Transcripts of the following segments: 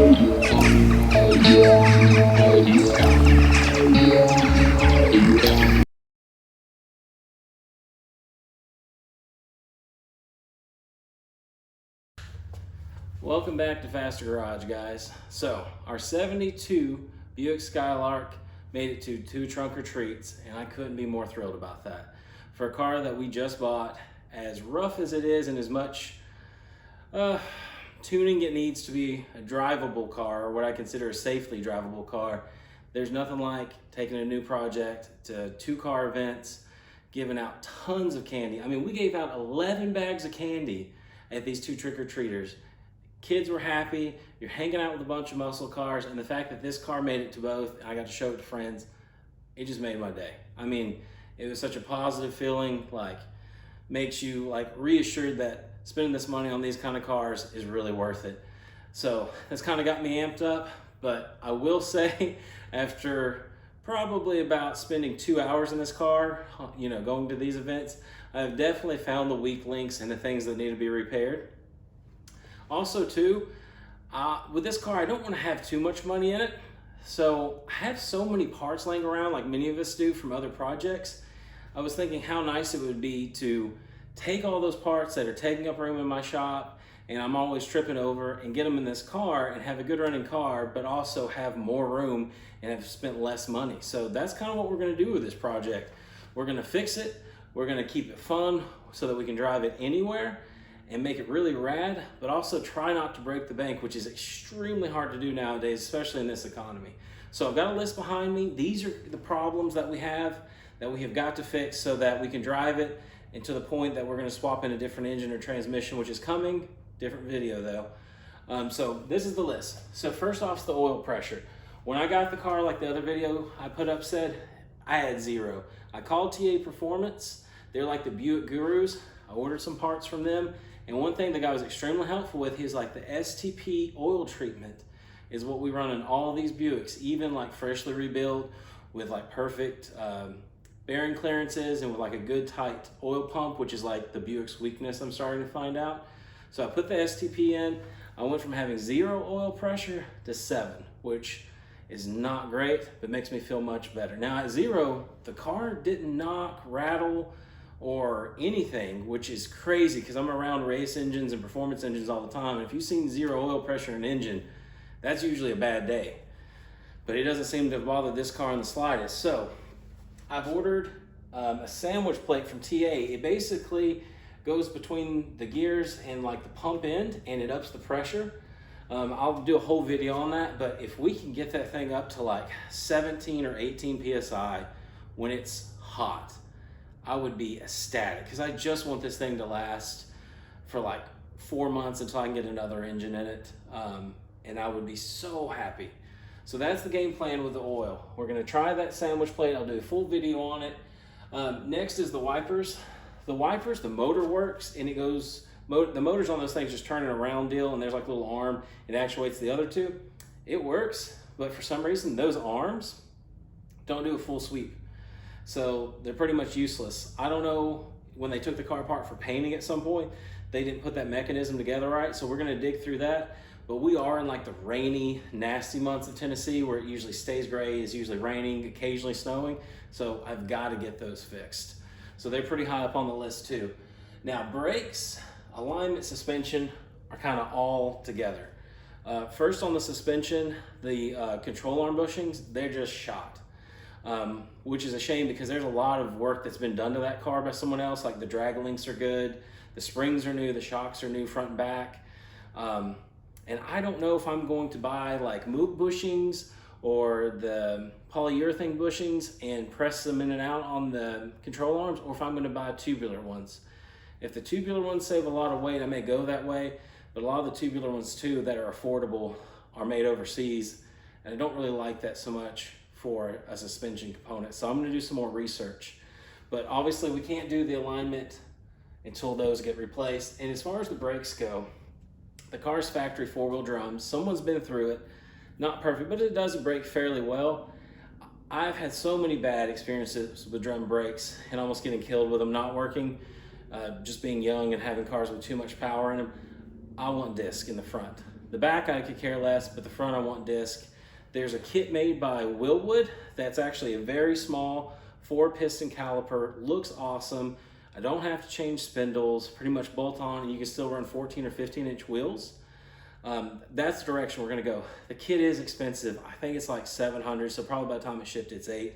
Welcome back to Faster Garage, guys. So our 72 Buick Skylark made it to 2 trunk or treats, and I couldn't be more thrilled about that. For a car that we just bought, as rough as it is and as much tuning it needs to be a drivable car, or what I consider a safely drivable car, there's nothing like taking a new project to 2 car events, giving out tons of candy. I mean, we gave out 11 bags of candy at these 2 trick-or-treaters. Kids were happy, you're hanging out with a bunch of muscle cars, and the fact that this car made it to both, and I got to show it to friends, it just made my day. I mean, it was such a positive feeling, like, makes you like reassured that spending this money on these kind of cars is really worth it. So that's kind of got me amped up, but I will say, after probably about spending 2 hours in this car, you know, going to these events, I've definitely found the weak links and the things that need to be repaired. Also too, with this car, I don't want to have too much money in it. So I have so many parts laying around like many of us do from other projects. I was thinking how nice it would be to take all those parts that are taking up room in my shop and I'm always tripping over, and get them in this car and have a good running car, but also have more room and have spent less money. So that's kind of what we're going to do with this project. We're going to fix it. We're going to keep it fun so that we can drive it anywhere and make it really rad, but also try not to break the bank, which is extremely hard to do nowadays, especially in this economy. So I've got a list behind me. These are the problems that we have got to fix so that we can drive it, and to the point that we're gonna swap in a different engine or transmission, which is coming, different video though. So this is the list. So first off is the oil pressure. When I got the car, like the other video I put up said, I had 0. I called TA Performance. They're like the Buick gurus. I ordered some parts from them. And one thing the guy was extremely helpful with, he's like, the STP oil treatment is what we run in all these Buicks, even like freshly rebuilt with like perfect bearing clearances and with like a good tight oil pump, which is like the Buick's weakness I'm starting to find out. So I put the STP in. I went from having 0 oil pressure to 7, which is not great, but makes me feel much better. Now at 0, the car didn't knock, rattle, or anything, which is crazy because I'm around race engines and performance engines all the time. And if you've seen 0 oil pressure in an engine, that's usually a bad day. But it doesn't seem to have bothered this car in the slightest. So I've ordered a sandwich plate from TA. It basically goes between the gears and like the pump end, and it ups the pressure. I'll do a whole video on that, but if we can get that thing up to like 17 or 18 PSI when it's hot, I would be ecstatic, because I just want this thing to last for like 4 months until I can get another engine in it, and I would be so happy. So that's the game plan with the oil. We're gonna try that sandwich plate. I'll do a full video on it. Next is the wipers. The wipers, the motor works, and it goes, the motors on those things just turn an around deal, and there's like a little arm, it actuates the other 2. It works, but for some reason, those arms don't do a full sweep. So they're pretty much useless. I don't know, when they took the car apart for painting at some point, they didn't put that mechanism together right, so we're gonna dig through that. But we are in like the rainy, nasty months of Tennessee where it usually stays gray, it's usually raining, occasionally snowing, so I've gotta get those fixed. So they're pretty high up on the list too. Now brakes, alignment, suspension are kind of all together. First on the suspension, the control arm bushings, they're just shot. Which is a shame because there's a lot of work that's been done to that car by someone else. Like the drag links are good, the springs are new, the shocks are new front and back. And I don't know if I'm going to buy like Moog bushings or the polyurethane bushings and press them in and out on the control arms, or if I'm going to buy tubular ones. If the tubular ones save a lot of weight, I may go that way, but a lot of the tubular ones too that are affordable are made overseas, and I don't really like that so much for a suspension component. So I'm gonna do some more research. But obviously we can't do the alignment until those get replaced. And as far as the brakes go, the car's factory 4-wheel drums. Someone's been through it, not perfect, but it does brake fairly well. I've had so many bad experiences with drum brakes and almost getting killed with them not working, just being young and having cars with too much power in them. I want disc in the front. The back I could care less, but the front I want disc. There's a kit made by Willwood that's actually a very small 4-piston caliper, looks awesome. I don't have to change spindles, pretty much bolt on, and you can still run 14 or 15-inch wheels. That's the direction we're gonna go. The kit is expensive. I think it's like $700, so probably by the time it's shipped, it's $800.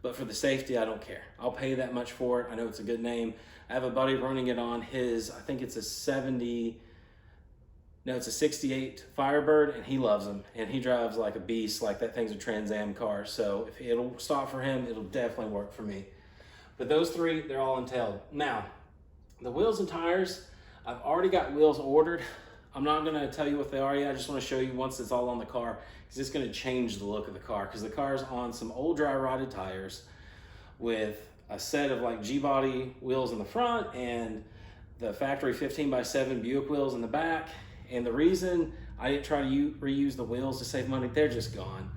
But for the safety, I don't care. I'll pay that much for it. I know it's a good name. I have a buddy running it on his, I think it's a 68 Firebird, and he loves them. And he drives like a beast, like that thing's a Trans Am car. So if it'll stop for him, it'll definitely work for me. But those three, they're all entailed. Now, the wheels and tires, I've already got wheels ordered. I'm not gonna tell you what they are yet. I just wanna show you once it's all on the car, because it's gonna change the look of the car, because the car's on some old dry rotted tires with a set of like G-body wheels in the front and the factory 15x7 Buick wheels in the back. And the reason I didn't try to reuse the wheels to save money, they're just gone.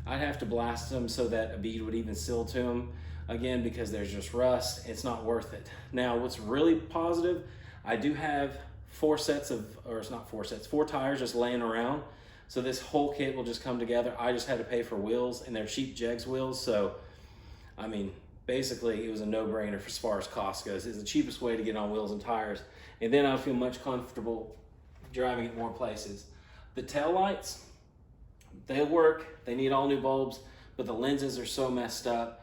I'd have to blast them so that a bead would even seal to them. Again, because there's just rust, it's not worth it. Now, what's really positive, I do have 4 tires just laying around. So this whole kit will just come together. I just had to pay for wheels, and they're cheap Jegs wheels. So, I mean, basically it was a no-brainer as far as cost goes. It's the cheapest way to get on wheels and tires. And then I feel much comfortable driving it more places. The tail lights, they work. They need all new bulbs, but the lenses are so messed up.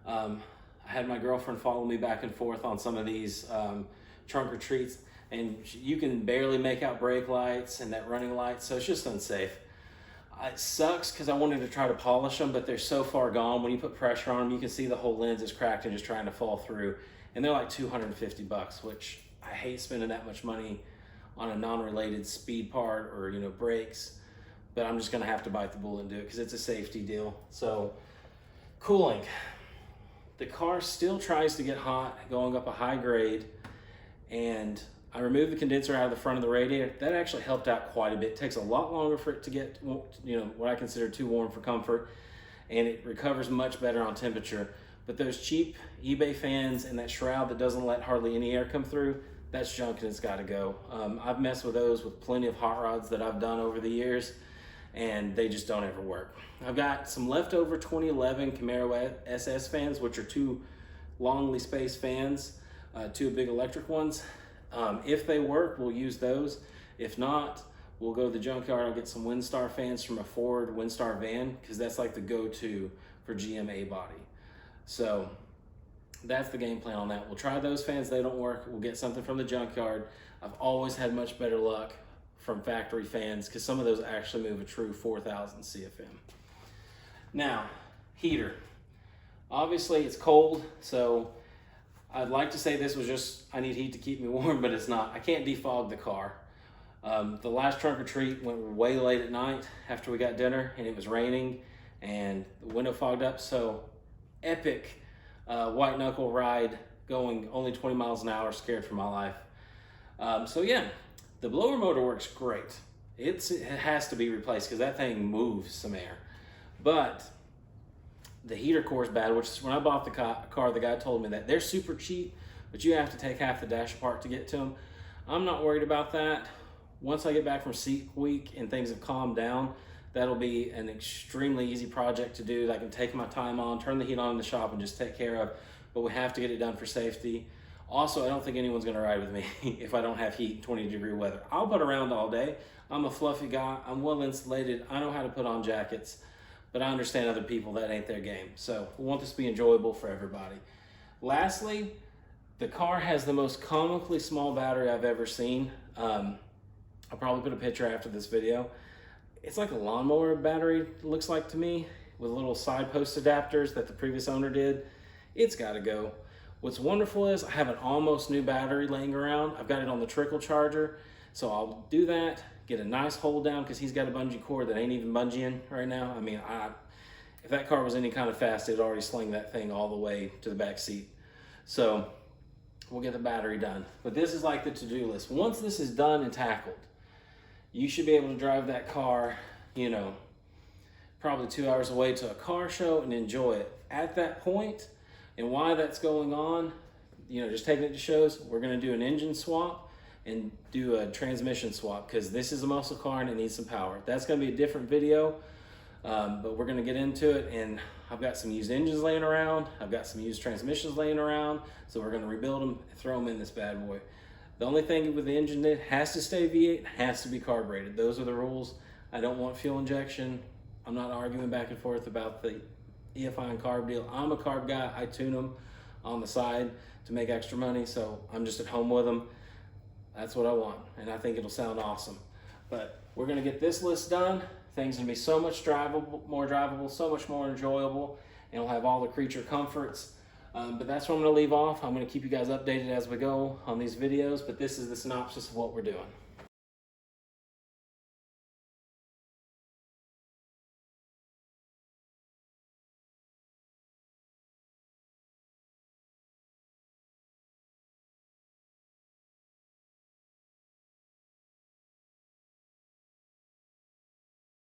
I had my girlfriend follow me back and forth on some of these trunk or treats, and you can barely make out brake lights and that running light, so it's just unsafe. It sucks because I wanted to try to polish them, but they're so far gone. When you put pressure on them, you can see the whole lens is cracked and just trying to fall through. And they're like $250, which I hate spending that much money on a non-related speed part or, you know, brakes, but I'm just gonna have to bite the bullet and do it because it's a safety deal. So, cooling. The car still tries to get hot going up a high grade, and I removed the condenser out of the front of the radiator. That actually helped out quite a bit. It takes a lot longer for it to get, you know, what I consider too warm for comfort, and it recovers much better on temperature. But those cheap eBay fans and that shroud that doesn't let hardly any air come through, that's junk and it's got to go. I've messed with those with plenty of hot rods that I've done over the years, and they just don't ever work. I've got some leftover 2011 Camaro SS fans, which are 2 longly spaced fans, 2 big electric ones. If they work, we'll use those. If not, we'll go to the junkyard. I'll get some Windstar fans from a Ford Windstar van, because that's like the go-to for GMA body. So that's the game plan on that. We'll try those fans. They don't work, we'll get something from the junkyard. I've always had much better luck from factory fans because some of those actually move a true 4,000 CFM. Now, heater. Obviously it's cold, so I'd like to say this was just, I need heat to keep me warm, but it's not. I can't defog the car. The last trunk or treat went way late at night after we got dinner, and it was raining and the window fogged up, so epic white knuckle ride going only 20 miles an hour, scared for my life. So yeah, the blower motor works great. It has to be replaced because that thing moves some air. But the heater core is bad, which is when I bought the car, the guy told me that they're super cheap, but you have to take half the dash apart to get to them. I'm not worried about that. Once I get back from Seat Week and things have calmed down, that'll be an extremely easy project to do that I can take my time on, turn the heat on in the shop and just take care of, but we have to get it done for safety. Also, I don't think anyone's gonna ride with me if I don't have heat in 20-degree weather. I'll butt around all day. I'm a fluffy guy, I'm well insulated, I know how to put on jackets, but I understand other people, that ain't their game. So we want this to be enjoyable for everybody. Lastly, the car has the most comically small battery I've ever seen. I'll probably put a picture after this video. It's like a lawnmower battery, looks like to me, with little side post adapters that the previous owner did. It's gotta go. What's wonderful is I have an almost new battery laying around. I've got it on the trickle charger, so I'll do that, get a nice hold down, because he's got a bungee cord that ain't even bungeeing right now. I mean, if that car was any kind of fast, it'd already sling that thing all the way to the back seat. So we'll get the battery done. But this is like the to-do list. Once this is done and tackled, you should be able to drive that car, you know, probably 2 hours away to a car show and enjoy it. At that point, and why that's going on, you know, just taking it to shows, we're gonna do an engine swap, and do a transmission swap, because this is a muscle car and it needs some power. That's going to be a different video, but we're going to get into it. And I've got some used engines laying around. I've got some used transmissions laying around. So we're going to rebuild them and throw them in this bad boy. The only thing with the engine, it has to stay V8, has to be carbureted. Those are the rules. I don't want fuel injection. I'm not arguing back and forth about the EFI and carb deal. I'm a carb guy. I tune them on the side to make extra money, so I'm just at home with them. That's what I want, and I think it'll sound awesome. But we're gonna get this list done. Things gonna be so much more drivable, so much more enjoyable, and it'll have all the creature comforts. But that's where I'm gonna leave off. I'm gonna keep you guys updated as we go on these videos, but this is the synopsis of what we're doing.